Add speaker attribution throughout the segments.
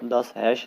Speaker 1: *10#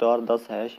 Speaker 1: *10#۔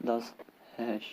Speaker 1: *10#۔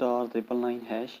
Speaker 1: *999#،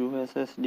Speaker 1: USSD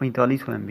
Speaker 1: 4500 MB،